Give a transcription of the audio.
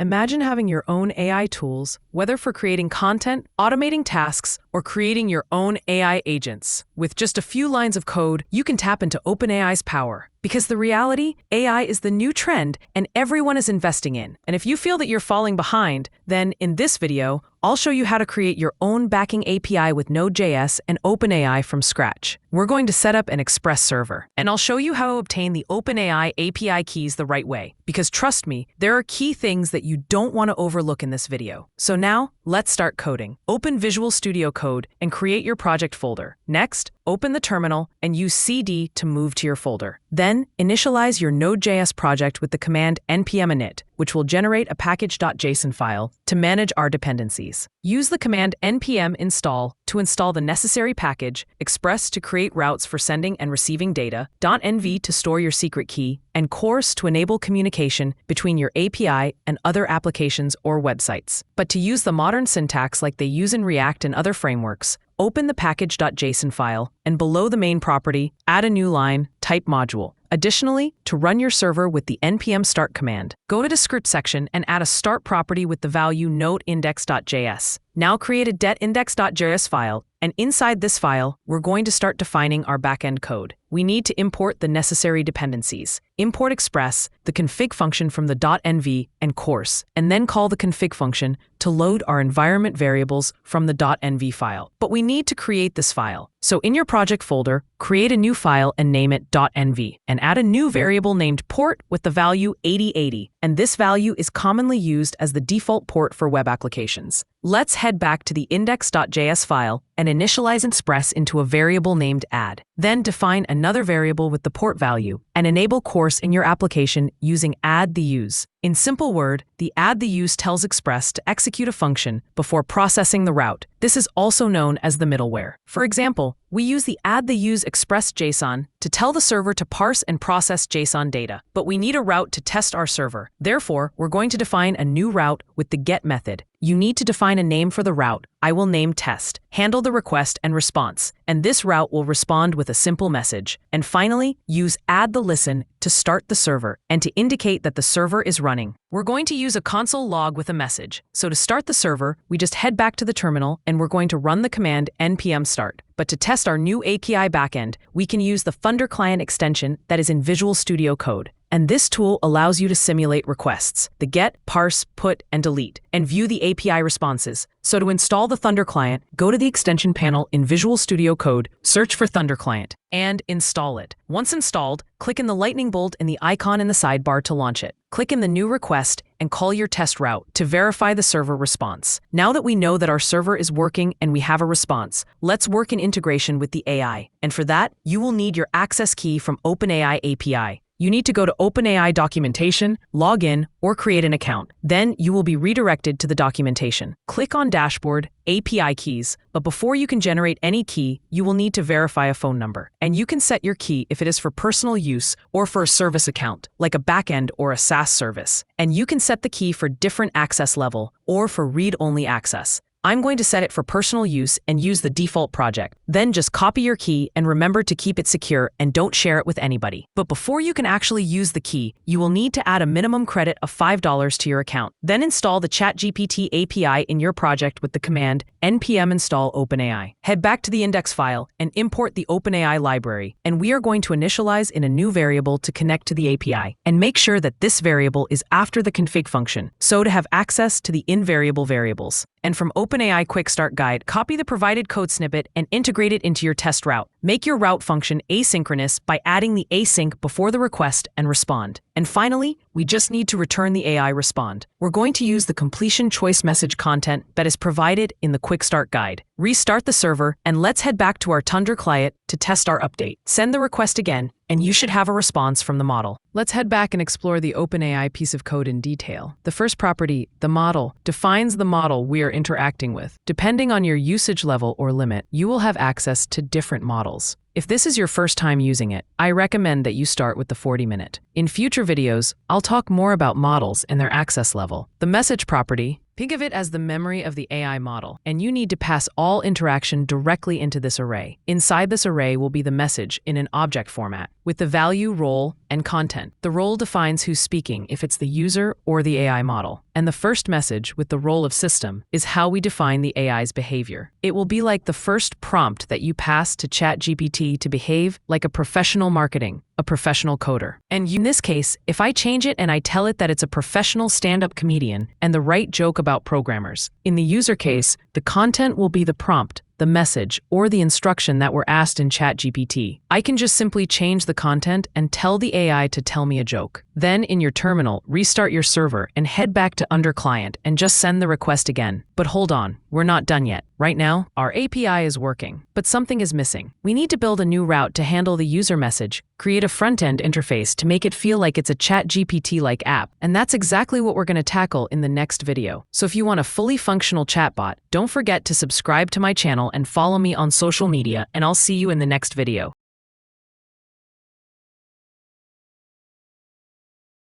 Imagine having your own AI tools, whether for creating content, automating tasks, or creating your own AI agents. With just a few lines of code, you can tap into OpenAI's power. Because the reality, AI is the new trend and everyone is investing in. And if you feel that you're falling behind, then in this video, I'll show you how to create your own backing API with Node.js and OpenAI from scratch. We're going to set up an Express server, and I'll show you how to obtain the OpenAI API keys the right way. Because trust me, there are key things that you don't want to overlook in this video. So now, let's start coding. Open Visual Studio Code and create your project folder. Next, open the terminal and use CD to move to your folder. Then, initialize your Node.js project with the command npm init, which will generate a package.json file to manage our dependencies. Use the command npm install to install the necessary package, Express to create routes for sending and receiving data, .env to store your secret key, and course to enable communication between your API and other applications or websites. But to use the modern syntax like they use in React and other frameworks, open the package.json file, and below the main property, add a new line, type module. Additionally, to run your server with the npm start command, go to the script section and add a start property with the value node.index.js. Now create a det.index.js file, and inside this file, we're going to start defining our backend code. We need to import the necessary dependencies. Import Express, the config function from the .env, and course, and then call the config function to load our environment variables from the .env file. But we need to create this file. So in your project folder, create a new file and name it .env, and add a new variable named port with the value 8080, and this value is commonly used as the default port for web applications. Let's head back to the index.js file and initialize Express into a variable named add. Then define another variable with the port value and enable course in your application using add the use. In simple word, the add the use tells Express to execute a function before processing the route. This is also known as the middleware. For example, we use the add the use Express JSON to tell the server to parse and process JSON data, but we need a route to test our server. Therefore, we're going to define a new route with the get method. You need to define a name for the route. I will name test. Handle the request and response, and this route will respond with a simple message. And finally, use add the listen to start the server and to indicate that the server is running. We're going to use a console log with a message. So to start the server, we just head back to the terminal and we're going to run the command npm start. But to test our new API backend, we can use the Thunder client extension that is in Visual Studio Code. And this tool allows you to simulate requests, the get, parse, put, and delete, and view the API responses. So to install the Thunder client, go to the extension panel in Visual Studio Code, search for Thunder client, and install it. Once installed, click in the lightning bolt and the icon in the sidebar to launch it. Click in the new request and call your test route to verify the server response. Now that we know that our server is working and we have a response, let's work in integration with the AI. And for that, you will need your access key from OpenAI API. You need to go to OpenAI documentation, log in, or create an account. Then you will be redirected to the documentation. Click on Dashboard, API keys, but before you can generate any key, you will need to verify a phone number. And you can set your key if it is for personal use or for a service account, like a backend or a SaaS service. And you can set the key for different access level or for read-only access. I'm going to set it for personal use and use the default project. Then just copy your key and remember to keep it secure and don't share it with anybody. But before you can actually use the key, you will need to add a minimum credit of $5 to your account. Then install the ChatGPT API in your project with the command npm install OpenAI. Head back to the index file and import the OpenAI library. And we are going to initialize in a new variable to connect to the API. And make sure that this variable is after the config function, so to have access to the invariable variables. And from OpenAI Quick Start Guide, copy the provided code snippet and integrate it into your test route. Make your route function asynchronous by adding the async before the request and respond. And finally, we just need to return the AI respond. We're going to use the completion choice message content that is provided in the Quick Start Guide. Restart the server, and let's head back to our Thunder client to test our update. Send the request again, and you should have a response from the model. Let's head back and explore the OpenAI piece of code in detail. The first property, the model, defines the model we are interacting with. Depending on your usage level or limit, you will have access to different models. If this is your first time using it, I recommend that you start with the 40-minute. In future videos, I'll talk more about models and their access level. The message property, think of it as the memory of the AI model, and you need to pass all interaction directly into this array. Inside this array will be the message in an object format. with the value, role, and content. The role defines who's speaking, if it's the user or the AI model. And the first message with the role of system is how we define the AI's behavior. It will be like the first prompt that you pass to ChatGPT to behave like a professional marketing, a professional coder. And in this case, if I change it and I tell it that it's a professional stand-up comedian and the right joke about programmers, in the user case, the content will be the prompt, the message, or the instruction that were asked in ChatGPT. I can just simply change the content and tell the AI to tell me a joke. Then in your terminal, restart your server and head back to under client and just send the request again. But hold on, we're not done yet. Right now, our API is working, but something is missing. We need to build a new route to handle the user message, create a front-end interface to make it feel like it's a ChatGPT-like app, and that's exactly what we're going to tackle in the next video. So if you want a fully functional chatbot, don't forget to subscribe to my channel and follow me on social media, and I'll see you in the next video.